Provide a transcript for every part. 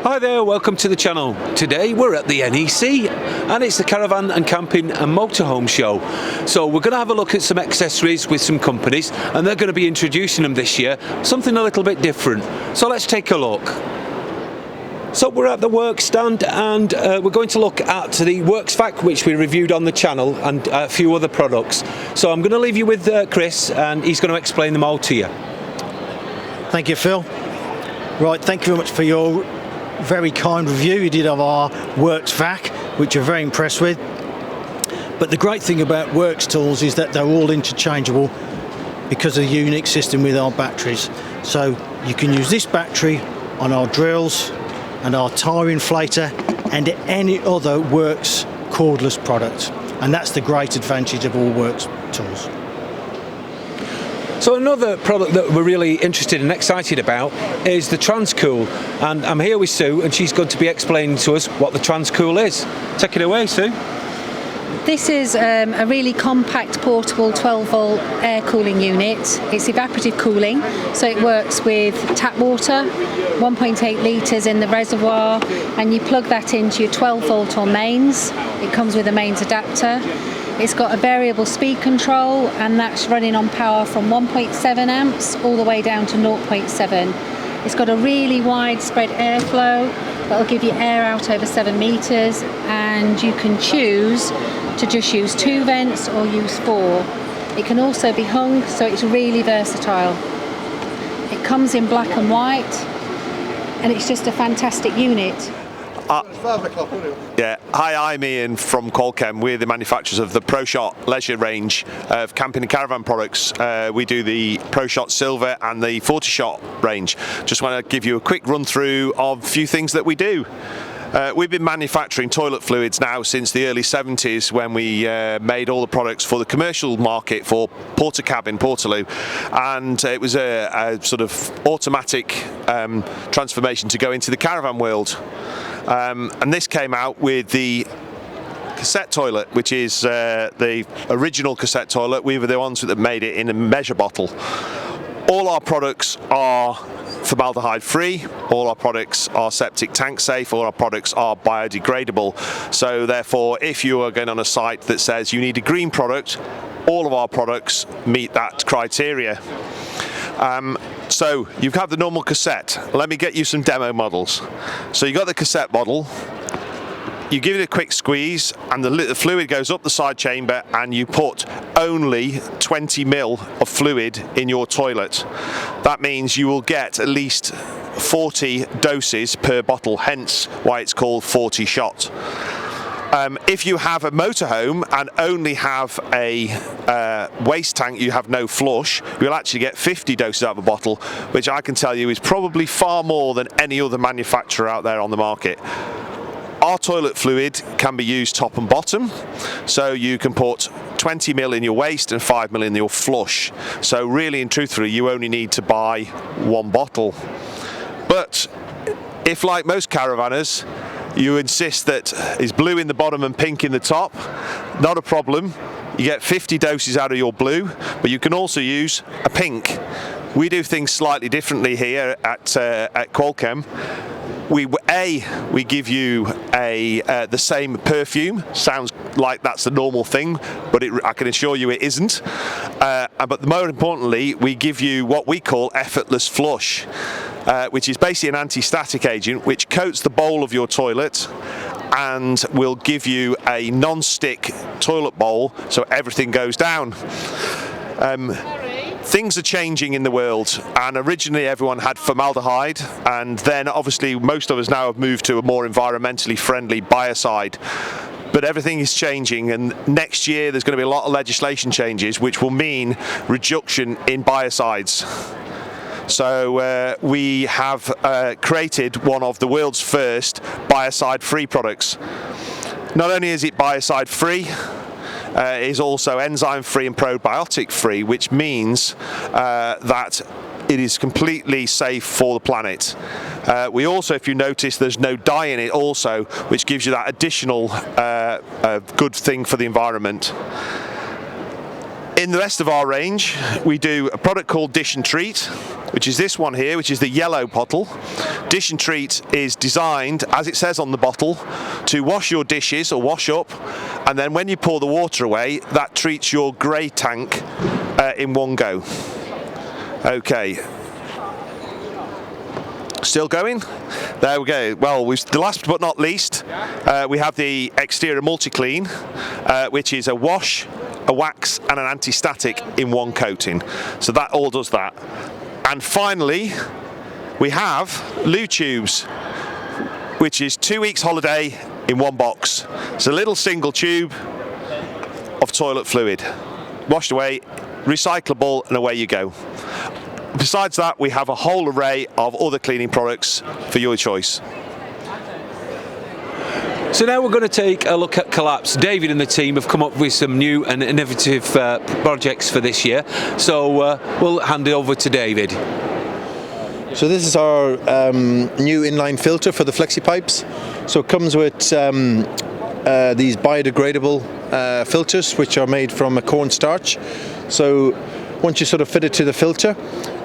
Hi there, welcome to the channel. Today we're at the NEC and it's the Caravan and Camping and Motorhome Show. So we're going to have a look at some accessories with some companies and they're going to be introducing them this year, something a little bit different. So let's take a look. So we're at the Worx stand and we're going to look at the Worx vac which we reviewed on the channel and a few other products. So I'm going to leave you with Chris and he's going to explain them all to you. Thank you, Phil. Right, thank you very much for your very kind review you did of our Worx vac, which you're very impressed with. But the great thing about Worx tools is that they're all interchangeable because of the unique system with our batteries. So you can use this battery on our drills and our tyre inflator and any other Worx cordless product, and that's the great advantage of all Worx tools. So another product that we're really interested and excited about is the Transcool, and I'm here with Sue and she's going to be explaining to us what the Transcool is. Take it away, Sue. This is a really compact portable 12 volt air cooling unit. It's evaporative cooling, so it works with tap water, 1.8 litres in the reservoir, and you plug that into your 12 volt or mains. It comes with a mains adapter. It's got a variable speed control and that's running on power from 1.7 amps all the way down to 0.7. It's got a really widespread airflow that'll give you air out over 7 metres, and you can choose to just use 2 vents or use 4. It can also be hung, so it's really versatile. It comes in black and white and it's just a fantastic unit. Yeah, hi, I'm Ian from Colchem. We're the manufacturers of the ProShot leisure range of camping and caravan products. We do the ProShot Silver and the 40-shot range. Just want to give you a quick run through of a few things that we do. We've been manufacturing toilet fluids now since the early 70s, when we made all the products for the commercial market for porter cabin, Portaloo, and it was a sort of automatic transformation to go into the caravan world. And this came out with the cassette toilet, which is the original cassette toilet. We were the ones that made it in a measure bottle. All our products are formaldehyde free, all our products are septic tank safe, all our products are biodegradable. So therefore, if you are going on a site that says you need a green product, all of our products meet that criteria. So you have the normal cassette. Let me get you some demo models. So you got the cassette model, you give it a quick squeeze and the fluid goes up the side chamber, and you put only 20 ml of fluid in your toilet. That means you will get at least 40 doses per bottle, hence why it's called 40 shot. If you have a motorhome and only have a waste tank, you have no flush, you'll actually get 50 doses out of a bottle, which I can tell you is probably far more than any other manufacturer out there on the market. Our toilet fluid can be used top and bottom, so you can put 20 ml in your waste and 5 ml in your flush. So really and truthfully, you only need to buy 1 bottle. But if, like most caravanners, you insist that it's blue in the bottom and pink in the top, not a problem. You get 50 doses out of your blue, but you can also use a pink. We do things slightly differently here at Colchem. We give you the same perfume. Sounds like that's the normal thing, but I can assure you it isn't. But more importantly, we give you what we call effortless flush, which is basically an anti-static agent which coats the bowl of your toilet and will give you a non-stick toilet bowl, so everything goes down. Things are changing in the world, and originally everyone had formaldehyde, and then obviously most of us now have moved to a more environmentally friendly biocide. But everything is changing, and next year there's going to be a lot of legislation changes which will mean reduction in biocides. So we have created one of the world's first biocide-free products. Not only is it biocide-free, it is also enzyme-free and probiotic-free, which means that it is completely safe for the planet. We also, if you notice, there's no dye in it also, which gives you that additional good thing for the environment. In the rest of our range, we do a product called Dish and Treat, which is this one here, which is the yellow bottle. Dish and Treat is designed, as it says on the bottle, to wash your dishes or wash up, and then when you pour the water away, that treats your grey tank in one go. Okay. Still going? There we go. Well, the last but not least, we have the exterior multi-clean, which is a wash, a wax and an anti-static in one coating. So that all does that. And finally, we have loo tubes, which is 2 weeks holiday in one box. It's a little single tube of toilet fluid, washed away, recyclable, and away you go. Besides that, we have a whole array of other cleaning products for your choice. So now we're going to take a look at Colapz. David and the team have come up with some new and innovative projects for this year. So we'll hand it over to David. So this is our new inline filter for the Flexi Pipes. So it comes with these biodegradable filters, which are made from a cornstarch. So once you sort of fit it to the filter,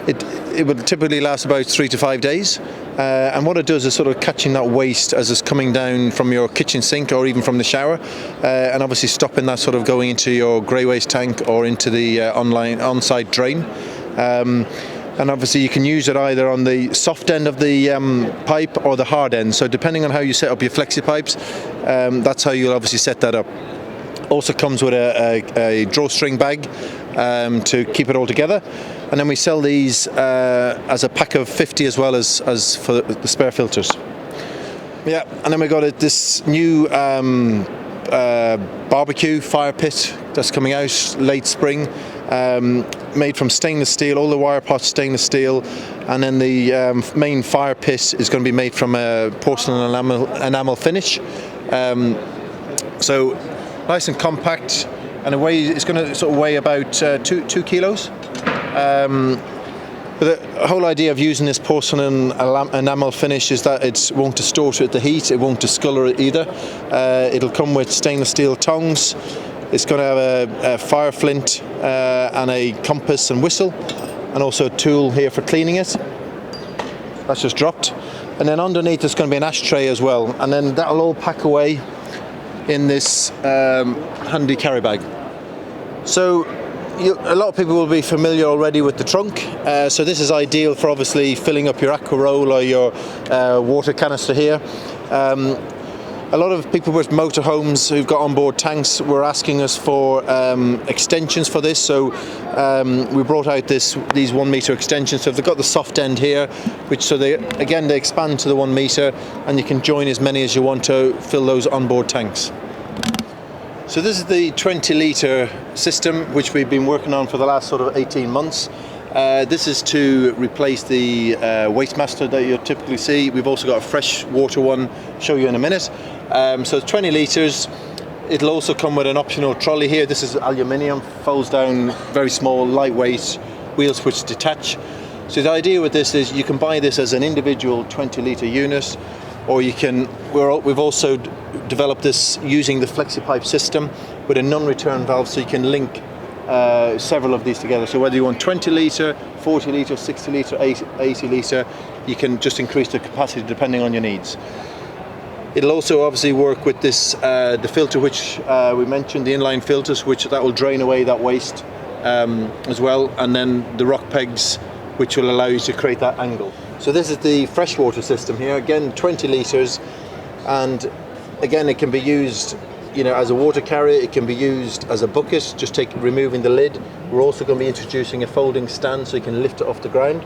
it would typically last about 3 to 5 days. And what it does is sort of catching that waste as it's coming down from your kitchen sink or even from the shower, and obviously stopping that sort of going into your grey waste tank or into the on-site drain. And obviously you can use it either on the soft end of the pipe or the hard end. So depending on how you set up your Flexi Pipes, that's how you'll obviously set that up. Also comes with a drawstring bag to keep it all together, and then we sell these as a pack of 50 as well as for the spare filters. Yeah, and then we got this new barbecue fire pit that's coming out late spring, made from stainless steel, all the wire parts stainless steel, and then the main fire pit is going to be made from a porcelain enamel finish. So nice and compact, and it's going to sort of weigh about 2 kilos. But the whole idea of using this porcelain enamel finish is that it won't distort with the heat, it won't discolour it either. It'll come with stainless steel tongs. It's going to have a fire flint and a compass and whistle, and also a tool here for cleaning it. That's just dropped. And then underneath there's going to be an ashtray as well, and then that'll all pack away in this handy carry bag. So a lot of people will be familiar already with the trunk, so this is ideal for obviously filling up your aqua roll or your water canister here. A lot of people with motorhomes who've got onboard tanks were asking us for extensions for this, so we brought out these 1 meter extensions. So they've got the soft end here, which they expand to the 1 meter, and you can join as many as you want to fill those onboard tanks. So this is the 20 litre system, which we've been working on for the last sort of 18 months. This is to replace the Wastemaster that you typically see. We've also got a fresh water one, show you in a minute. So it's 20 litres. It'll also come with an optional trolley here. This is aluminium, folds down, very small, lightweight, wheels which detach. So the idea with this is you can buy this as an individual 20 litre unit, or you can, we've also developed this using the Flexi Pipe system with a non-return valve, so you can link several of these together. So whether you want 20 litre, 40 litre, 60 litre, 80 litre, you can just increase the capacity depending on your needs. It'll also obviously work with this, the filter which we mentioned, the inline filters, which that will drain away that waste as well, and then the rock pegs, which will allow you to create that angle. So this is the freshwater system here, again 20 litres, and again it can be used as a water carrier, it can be used as a bucket, just removing the lid. We're also going to be introducing a folding stand so you can lift it off the ground.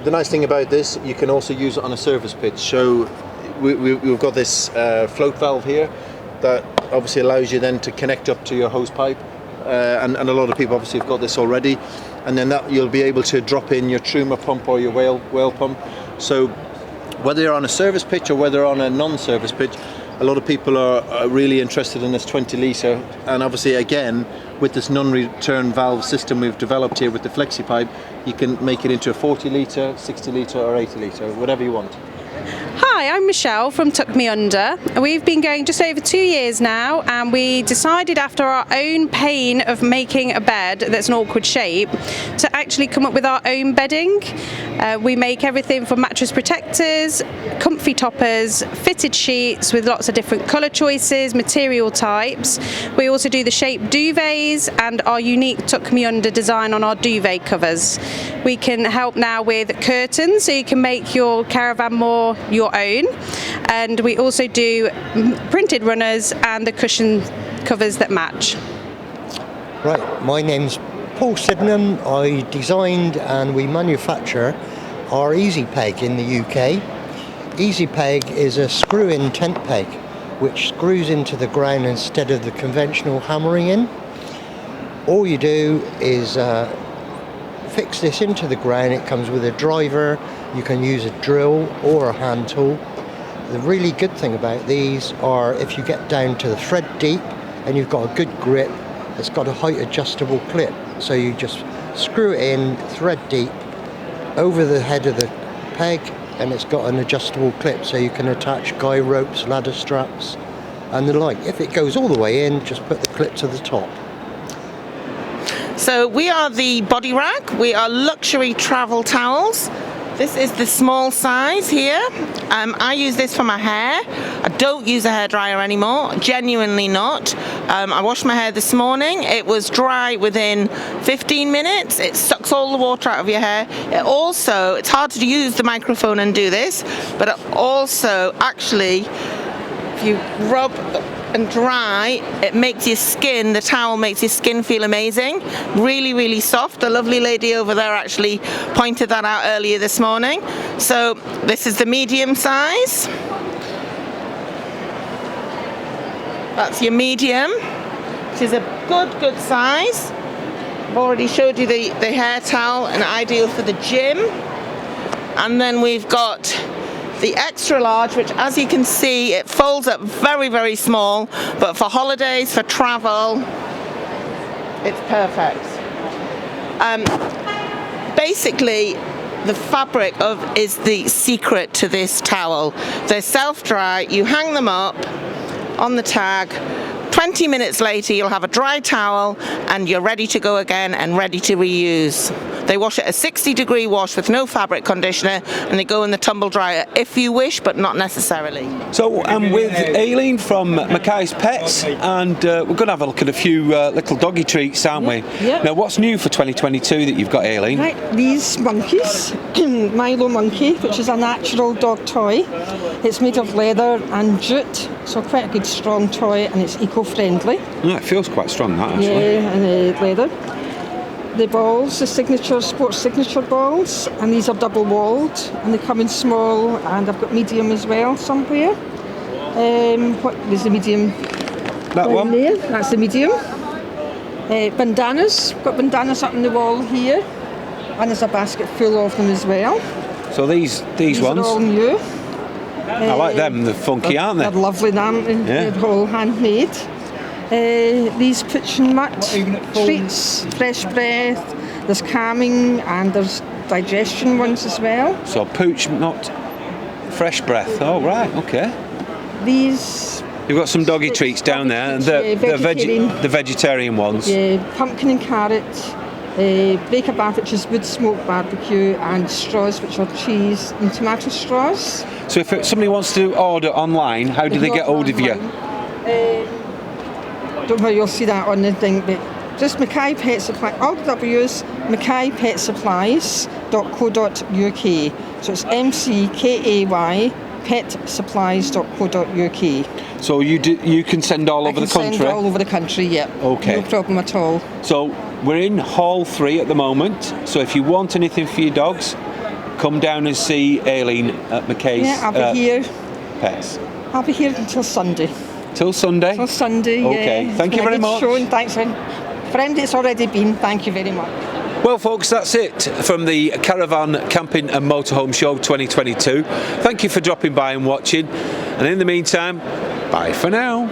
The nice thing about this, you can also use it on a service pitch. So we've got this float valve here that obviously allows you then to connect up to your hose pipe, and a lot of people obviously have got this already, and then that you'll be able to drop in your Truma pump or your whale pump. So whether you're on a service pitch or whether on a non-service pitch, a lot of people are really interested in this 20 litre, and obviously again with this non-return valve system we've developed here with the Flexi Pipe, you can make it into a 40 litre, 60 litre or 80 litre, whatever you want. Hi, I'm Michelle from Tuck Me Under. We've been going just over 2 years now, and we decided after our own pain of making a bed that's an awkward shape to actually come up with our own bedding. We make everything from mattress protectors, comfy toppers, fitted sheets with lots of different colour choices, material types. We also do the shape duvets and our unique Tuck Me Under design on our duvet covers. We can help now with curtains, so you can make your caravan more your own, and we also do printed runners and the cushion covers that match. Right, my name's Paul Sydenham. I designed and we manufacture our Ezi Peg in the UK. Ezi Peg is a screw-in tent peg which screws into the ground instead of the conventional hammering in. All you do is fix this into the ground. It comes with a driver. You can use a drill or a hand tool. The really good thing about these are if you get down to the thread deep and you've got a good grip, it's got a height adjustable clip. So you just screw it in thread deep over the head of the peg, and it's got an adjustable clip so you can attach guy ropes, ladder straps and the like. If it goes all the way in, just put the clip to the top. So we are the Body Rack. We are luxury travel towels. This is the small size here. I use this for my hair. I don't use a hairdryer anymore, genuinely not. I washed my hair this morning. It was dry within 15 minutes. It sucks all the water out of your hair. It's hard to use the microphone and do this, but it also actually, if you rub and dry, it makes your skin, the towel makes your skin feel amazing. Really, really soft. The lovely lady over there actually pointed that out earlier this morning. So this is the medium size. That's your medium, which is a good size. I've already showed you the hair towel, and ideal for the gym. And then we've got the extra large, which as you can see, it folds up very, very small, but for holidays, for travel, it's perfect. Basically, the fabric is the secret to this towel. They're self-dry, you hang them up on the tag, 20 minutes later you'll have a dry towel and you're ready to go again and ready to reuse. They wash at a 60-degree wash with no fabric conditioner, and they go in the tumble dryer if you wish, but not necessarily. So I'm with Aileen from Mckay's Pets, and we're going to have a look at a few little doggy treats, aren't we? Yep. Now, what's new for 2022 that you've got, Aileen? Right, these monkeys, Milo Monkey, which is a natural dog toy. It's made of leather and jute, so quite a good strong toy, and it's eco-friendly. Oh, it feels quite strong, that, actually. Yeah, and leather. The balls, the sports signature balls, and these are double walled, and they come in small, and I've got medium as well somewhere. What is the medium? That one? There. That's the medium. Bandanas, got bandanas up on the wall here, and there's a basket full of them as well. So these These ones? are all new. I like them, they're funky, aren't they? They're lovely, aren't they? Yeah. They're all handmade. These pitching mat treats, fresh breath, there's calming and there's digestion ones as well. So pooch, not fresh breath. Oh, right, okay. These... You've got some doggy treats down there, and the vegetarian ones. Yeah, pumpkin and carrot, break a bath, which is wood smoked barbecue, and straws, which are cheese and tomato straws. So if somebody wants to order online, how do they get hold of you? Don't know, you'll see that on the thing, but just Mckay Pet Supply, all the W's, mckaysupplies.co.uk. So it's MCKAY petsupplies.co.uk. So you can send all over the country? Send all over the country, yeah. Okay. No problem at all. So we're in Hall 3 at the moment, so if you want anything for your dogs, come down and see Aileen at Mckay's I'll be here. Pets. I'll be here until Sunday. Till Sunday? Till Sunday, okay. yeah. Thank you very much. Show, and thanks for everybody that's already been. Thank you very much. Well, folks, that's it from the Caravan Camping and Motorhome Show 2022. Thank you for dropping by and watching. And in the meantime, bye for now.